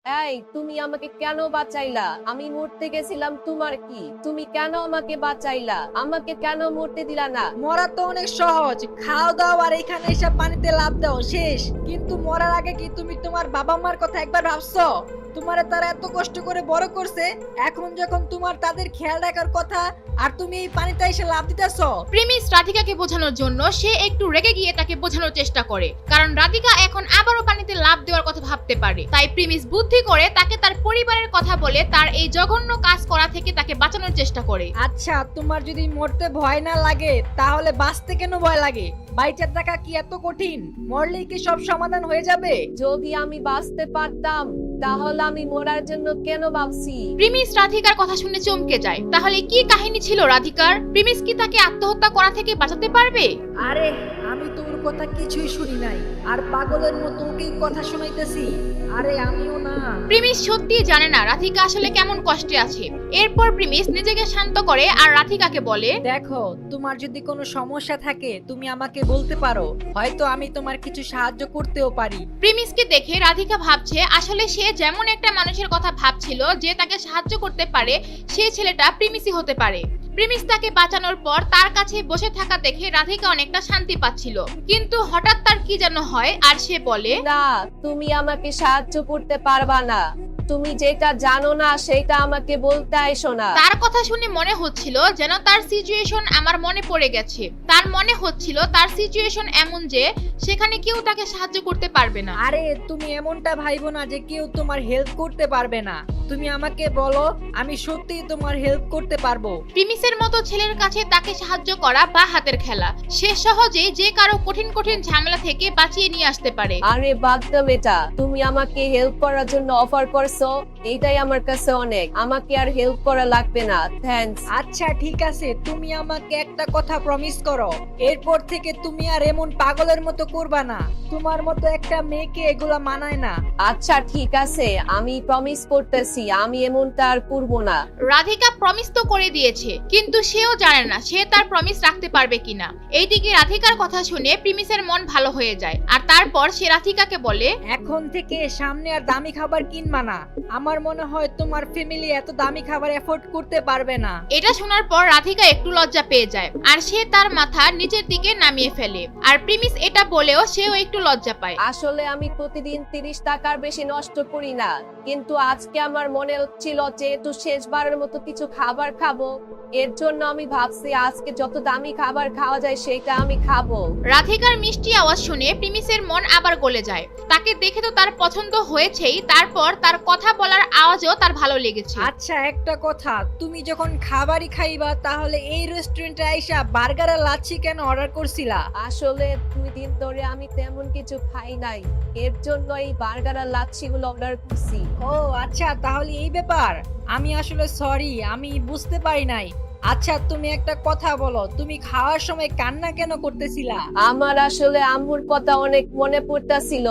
এই তুমি আমাকে কেন বাঁচাইলা? আমি মরতে গেছিলাম, তোমার কি? তুমি কেন আমাকে বাঁচাইলা? আমাকে কেন মরতে দিলা না? মরা তো অনেক সহজ, খাও দাও আর এখানে এসে পানিতে লাফ দাও, শেষ। কিন্তু মরার আগে কি তুমি তোমার বাবা মার কথা একবার ভাবছো? তোমারে তারা এত কষ্ট করে বড় করছে, এখন যখন তোমার তাদের খেয়াল রাখার কথা আর তুমি এই পানিতে এসে লাফ দিতেছো। প্রিমিস রাধিকাকে বোঝানোর জন্য সে একটু রেগে গিয়ে তাকে বোঝানোর চেষ্টা করে, কারণ রাধিকা এখন আবারও পানিতে লাফ দেওয়ার কথা ভাবতে পারে। তাই প্রিমিস বুদ্ধি করে তাকে তার পরিবারের কথা বলে তার এই জঘন্য কাজ করা থেকে তাকে বাঁচানোর চেষ্টা করে। আচ্ছা, তোমার যদি মরতে ভয় না লাগে তাহলে বাঁচতে কেন ভয় লাগে? বাইচার থাকা কি এত কঠিন? মরলেই কি সব সমাধান হয়ে যাবে? যদি আমি বাঁচতে পারতাম তাহলে আমি মরার জন্য কেন ভাবছি? প্রিমিস রাধিকার কথা শুনে চমকে যায়। তাহলে কি কাহিনী ছিল রাধিকার? প্রিমিস কি তাকে আত্মহত্যা করা থেকে বাঁচাতে পারবে? আরে আমি তো ওর কথা কিছুই শুনি নাই, আর পাগলের মতো ওকেই কথা শোনাইতেছি। আরে আমিও না। প্রিমিস সত্যি জানে না রাধিকা আসলে কেমন কষ্টে আছে। এরপর প্রিমিস নিজেকে শান্ত করে আর রাধিকাকে বলে, দেখো, তোমার যদি কোনো সমস্যা থাকে তুমি আমাকে বলতে পারো, হয়তো আমি তোমার কিছু সাহায্য করতেও পারি। প্রিমিসকে দেখে রাধিকা ভাবছে আসলে সে যেমন একটা মানুষের কথা ভাবছিল যে তাকে সাহায্য করতে পারে, সেই ছেলেটা প্রিমিসই হতে পারে। প্রিমিস তাকে বাঁচানোর পর তার কাছে বসে থাকা দেখে রাধিকা অনেকটা শান্তি পাচ্ছিল, কিন্তু হঠাৎ তার কি যেন হয় আর সে বলে, না, তুমি আমাকে সাহায্য করতে পারবা না। তুমি যেটা জানো না সেটা আমাকে বলতে আইসো না। তার কথা শুনে মনে হচ্ছিল যেন তার সিচুয়েশন আমার মনে পড়ে গেছে। তার মনে হচ্ছিল তার সিচুয়েশন এমন যে সেখানে কেউ তাকে সাহায্য করতে পারবে না। আরে তুমি এমনটা ভাইবো না যে কেউ তোমার হেল্প করতে পারবে না। তুমি আমাকে বলো, আমি সত্যিই তোমার হেল্প করতে পারবো। প্রিমিসের মতো ছেলের কাছে তাকে সাহায্য করা বা হাতের খেলা, সে সহজেই যে কারো কঠিন কঠিন ঝামেলা থেকে বাঁচিয়ে নিয়ে আসতে পারে। আরে বাদ দাও এটা, তুমি আমাকে হেল্প করার জন্য অফার করছো, এটাই আমার কাছে অনেক। আমাকে আর হেল্প করা লাগবে না, থ্যাঙ্কস। আচ্ছা ঠিক আছে, তুমি আমাকে একটা কথা প্রমিস করো, এরপর থেকে তুমি আর এমন পাগলের মতো করবা না। তোমার মতো একটা মেয়েকে এগুলা মানায় না। আচ্ছা ঠিক আছে, আমি প্রমিস করতেছি আমি এমনটা আর করবো না। রাধিকা প্রমিস তো করে দিয়েছে, কিন্তু সেও জানে না সে তার প্রমিস রাখতে পারবে কিনা। এইদিকে রাধিকার কথা শুনে প্রিমিসের মন ভালো হয়ে যায়, আর তারপর সে রাধিকাকে বলে, এখন থেকে সামনে আর দামি খাবার কিনবা না। আমার মনে হয় তোমার ফ্যামিলি এত দামি খাবার এফোর্ড করতে পারবে না। এটা শোনার পর রাধিকা একটু লজ্জা পেয়ে যায়, আর সে তার মাথা নিচের দিকে নামিয়ে ফেলে। আর প্রিমিস এটা বলেও সেও একটু লজ্জা পায়। আসলে আমি প্রতিদিন 30 টাকার বেশি নষ্ট করি না, কিন্তু আজকে আমার মনে হচ্ছিল যেহেতু শেষবারের মতো কিছু খাবার খাবো, এর জন্য আমি ভাবছি আজকে যত দামি খাবার খাওয়া যায় সেটা আমি খাবো। রাধিকার মিষ্টি আওয়াজ শুনে প্রিমিসের মন আবার গলে যায়। তাকে দেখে তো তার পছন্দ হয়েছেই, তারপর তার কথা বলার আওয়াজও তার ভালো লেগেছে। আচ্ছা একটা কথা, তুমি যখন খাবারই খাইবা তাহলে এই রেস্টুরেন্টে আইসা বার্গার আর লাচ্ছি কেন অর্ডার করছিলা? আসলে 2 দিন ধরে আমি তেমন কিছু খাই নাই, এর জন্য এই বার্গার আর লাচ্ছি গুলো অর্ডার করছি। ও আচ্ছা, তাহলে এই ব্যাপার। আমি আসলে সরি, আমি বুঝতে পারি নাই। আচ্ছা তুমি একটা কথা বলো, তুমি খাওয়ার সময় কান্না কেন করতেছিলা? আমার আসলে আম্মুর কথা অনেক মনে পড়তাছিল,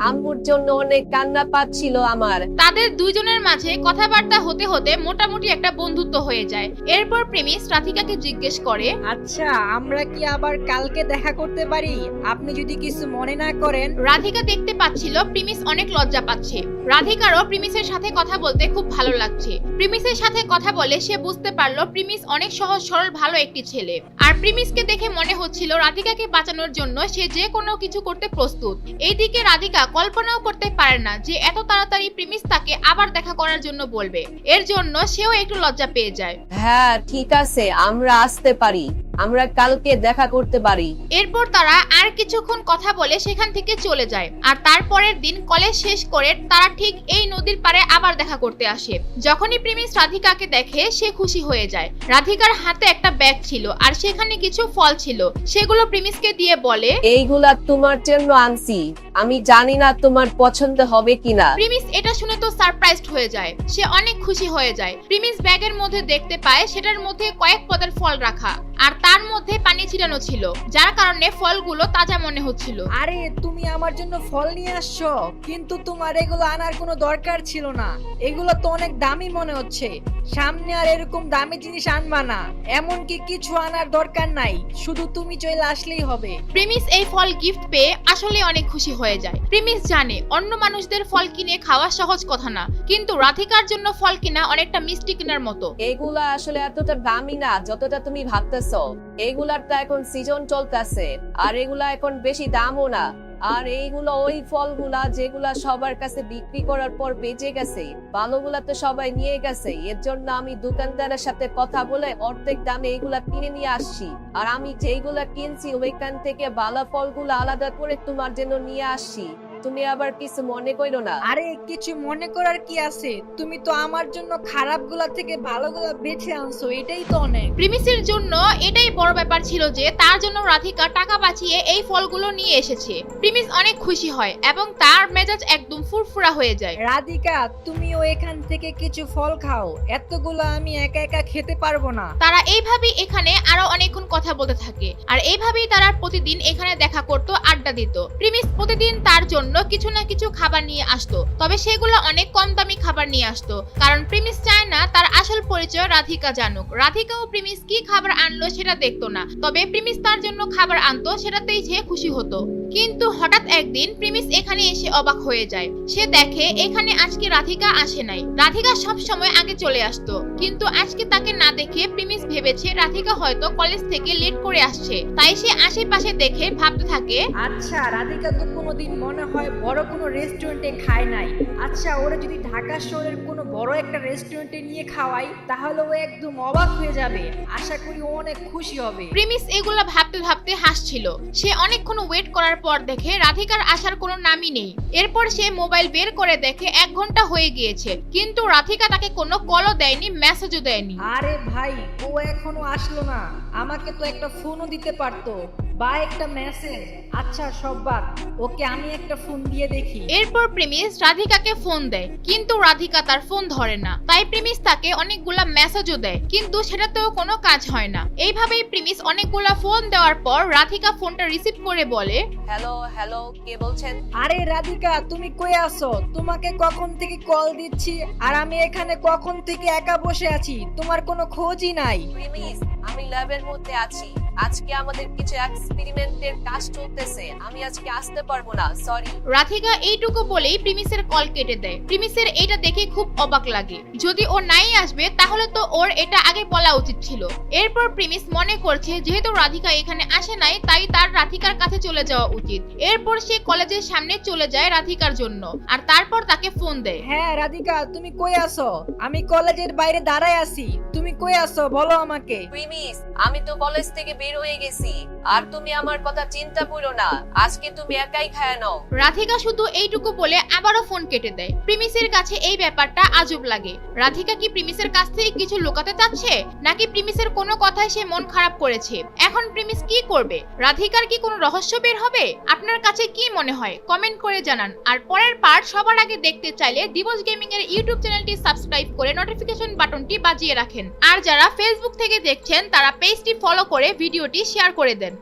আম্মুর জন্য অনেক কান্না পাচ্ছিল আমার। তাদের দুইজনের মাঝে কথাবার্তা হতে হতে মোটামুটি একটা বন্ধুত্ব হয়ে যায়। এরপর প্রেমিস রাধিকাকে জিজ্ঞেস করে, আচ্ছা আমরা কি আবার কালকে দেখা করতে পারি, আপনি যদি কিছু মনে না করেন? রাধিকা দেখতে পাচ্ছিল প্রিমিস অনেক লজ্জা পাচ্ছে। রাধিকারও প্রিমিসের সাথে কথা বলতে খুব ভালো লাগছে। প্রিমিসের সাথে কথা বলে সে বুঝতে পারলো প্রিমিস অনেক সহজ সরল ভালো একটি ছেলে। আর প্রিমিসকে দেখে মনে হচ্ছিল রাধিকাকে বাঁচানোর জন্য সে যে কোনো কিছু করতে প্রস্তুত। এইদিকে রাধিকা কল্পনাও করতে পারে না যে এত তাড়াতাড়ি প্রিমিস তাকে আবার দেখা করার জন্য বলবে। এর জন্য সেও একটু লজ্জা পেয়ে যায়। হ্যাঁ ঠিক আছে, আমরা আসতে পারি, আমরা কালকে দেখা করতে পারি। এরপর তারা আর কিছুক্ষণ কথা বলে সেখান থেকে চলে যায়। আর তারপরের দিন কলেজ শেষ করে তারা ঠিক এই নদীর পাড়ে আবার দেখা করতে আসে। যখনই প্রিমিস রাধিকাকে দেখে সে খুশি হয়ে যায়। রাধিকার হাতে একটা ব্যাগ ছিল আর সেখানে কিছু ফল ছিল, সেগুলো প্রিমিসকে দিয়ে বলে, এইগুলা তোমার জন্য আনছি, আমি জানি না তোমার পছন্দ হবে কিনা। প্রিমিস এটা শুনে তো সারপ্রাইজড হয়ে যায়, সে অনেক খুশি হয়ে যায়। প্রিমিস ব্যাগের মধ্যে দেখতে পায় সেটার মধ্যে কয়েক পদের ফল রাখা, আর তার মধ্যে পানি ছিটানো ছিল, যার কারণে ফলগুলো তাজা মনে হচ্ছিল। আরে তুমি আমার জন্য ফল নিয়ে আসছো, কিন্তু তোমার এগুলো আনার কোনো দরকার ছিল না। এগুলো তো অনেক দামি মনে হচ্ছে। সামনে আর এরকম দামি জিনিস আনবা না, এমনকি কিছু আনার দরকার নাই, শুধু তুমি চলে আসলেই হবে। প্রিমিস এই ফল গিফট পেয়ে আসলে অনেক খুশি হয়ে যায়। প্রিমিস জানে অন্য মানুষদের ফল কিনে খাওয়া সহজ কথা না, কিন্তু রাধিকার জন্য ফল কিনা অনেকটা মিষ্টি কেনার মতো। এগুলা আসলে এতটা দামি না যতটা তুমি ভাবতেছো। এগুলার তো এখন সিজন চলতেছে, আর এগুলা এখন বেশি দামও না। আর এইগুলো ওই ফলগুলা যেগুলা সবার কাছে বিক্রি করার পর বেঁচে গেছে, ভালোগুলা তো সবাই নিয়ে গেছে। এর জন্য আমি দোকানদারের সাথে কথা বলে অর্ধেক দামে এইগুলা কিনে নিয়ে আসছি। আর আমি যেইগুলা কিনছি ওইখান থেকে ভালো ফলগুলো আলাদা করে তোমার জন্য নিয়ে আসছি। তুমি আবার কিছু মনে করো না। আরে কিছু মনে করার কি আছে, তুমি তো আমার জন্য খারাপগুলা থেকে ভালোগুলা বেছে আনছো, এটাই তো অনেক। প্রিমিসের জন্য এটাই বড় ব্যাপার ছিল যে তার জন্য রাধিকা টাকা বাঁচিয়ে এই ফলগুলো নিয়ে এসেছে। প্রিমিস অনেক খুশি হয় এবং তার মেজাজ একদম ফুরফুরা হয়ে যায়। রাধিকা, তুমিও এখান থেকে কিছু ফল খাও, এতগুলো আমি একা একা খেতে পারবো না। তারা এইভাবেই এখানে আরো অনেকক্ষণ কথা বলতে থাকে, আর এইভাবেই তারা প্রতিদিন এখানে দেখা করতো, আড্ডা দিত। প্রিমিস প্রতিদিন তার জন্য কিছু না কিছু খাবার নিয়ে আসতো, তবে সেগুলো অনেক কম দামি খাবার নিয়ে আসতো, কারণ প্রিমিস চায় না তার আসল পরিচয় রাধিকা জানুক। রাধিকা ও প্রিমিস কি খাবার আনলো সেটা দেখতো না, তবে প্রিমিস তার জন্য খাবার আনতো, সেটাতেই সে খুশি হতো। কিন্তু হঠাৎ একদিন প্রিমিস এখানে এসে অবাক হয়ে যায়। সে দেখে এখানে আজকে রাধিকা আসে নাই। রাধিকা সব সময় আগে চলে আসতো, কিন্তু আজকে তাকে না দেখে প্রিমিস ভেবেছে রাধিকা হয়তো কলেজ থেকে লেট করে আসছে, তাই সে আশেপাশে দেখে ভাবতে থাকে, আচ্ছা রাধিকা তো কোনোদিন মনে হয় বড় কোনো রেস্টুরেন্টে খায় নাই। আচ্ছা ওরা যদি ঢাকা শহরের কোনো বড় একটা রেস্টুরেন্টে নিয়ে খাওয়াই তাহলে ও একদম অবাক হয়ে যাবে, আশা করি ও অনেক খুশি হবে। প্রিমিস এগুলা ভাবতে ভাবতে হাসছিল। সে অনেকক্ষণ ওয়েট করার পর দেখে রাধিকার আসার কোনো নামই নেই। এরপর সে মোবাইল বের করে দেখে 1 ঘন্টা হয়ে গিয়েছে, কিন্তু রাধিকা তাকে কোনো কলও দেয়নি, মেসেজও দেয়নি। আরে ভাই, ও এখনো আসলো না, আমাকে তো একটা ফোনও দিতে পারতো বা একটা মেসেজ। আচ্ছা সব বাদ, ওকে আমি একটা ফোন দিয়ে দেখি। এরপর প্রিমিস রাধিকাকে ফোন দেয়, কিন্তু রাধিকা তার ফোন ধরে না। তাই প্রিমিস তাকে অনেকগুলা মেসেজও দেয়, কিন্তু সেটাতেও কোনো কাজ হয় না। এইভাবেই প্রিমিস অনেকগুলা ফোন দেওয়ার পর রাধিকা ফোনটা রিসিভ করে বলে, হ্যালো হ্যালো, কে বলছেন? আরে রাধিকা, তুমি কই আছো? তোমাকে কখন থেকে কল দিচ্ছি, আর আমি এখানে কখন থেকে একা বসে আছি, তোমার কোনো খোঁজই নাই। প্রিমিস, আমি ল্যাবের মধ্যে আছি। আজকে আমাদের কিছু এক্সপেরিমেন্টের কাজ চলতেছে, আমি আজকে আসতে পারবো না, সরি। রাধিকা এইটুকু বলেই প্রিমিসের কল কেটে দেয়। প্রিমিসের এটা দেখে খুব অবাক লাগে, যদি ও নাই আসবে তাহলে তো ওর এটা আগে বলা উচিত ছিল। এরপর প্রিমিস মনে করছে যেহেতু রাধিকা এখানে আসে নাই, তাই তার রাধিকার কাছে চলে যাওয়া উচিত। এরপর সে কলেজের সামনে চলে যায় রাধিকার জন্য, আর তারপর তাকে ফোন দেয়। হ্যাঁ রাধিকা, তুমি কই আছো? আমি কলেজের বাইরে দাঁড়ায় আছি, তুমি কই আছো বলো আমাকে। প্রিমিস, আমি তো কলেজ থেকে বের হয়ে গেছি, আর তুমি আমার কথা চিন্তা করো না, আজকে তুমি একাই খায় নাও। রাধিকা শুধু এইটুকু বলে আবারও ফোন কেটে দেয়। প্রিমিসের কাছে এই ব্যাপারটা আজব লাগে। রাধিকা কি প্রিমিসের কাছ থেকে কিছু লুকাতে চাচ্ছে, নাকি প্রিমিসের কোনো কথায় সে মন খারাপ করেছে? এখন প্রিমিস কি করবে? রাধিকার কি কোনো রহস্য বের হবে? আপনার কাছে কি মনে হয় কমেন্ট করে জানান। আর পরের পার্ট সবার আগে দেখতে চাইলে দিবস গেমিং এর ইউটিউব চ্যানেলটি সাবস্ক্রাইব করে নোটিফিকেশন বাটনটি বাজিয়ে রাখেন। আর যারা ফেসবুক থেকে দেখছেন তারা পেজটি ফলো করে ভিডিওটি শেয়ার করে দেন।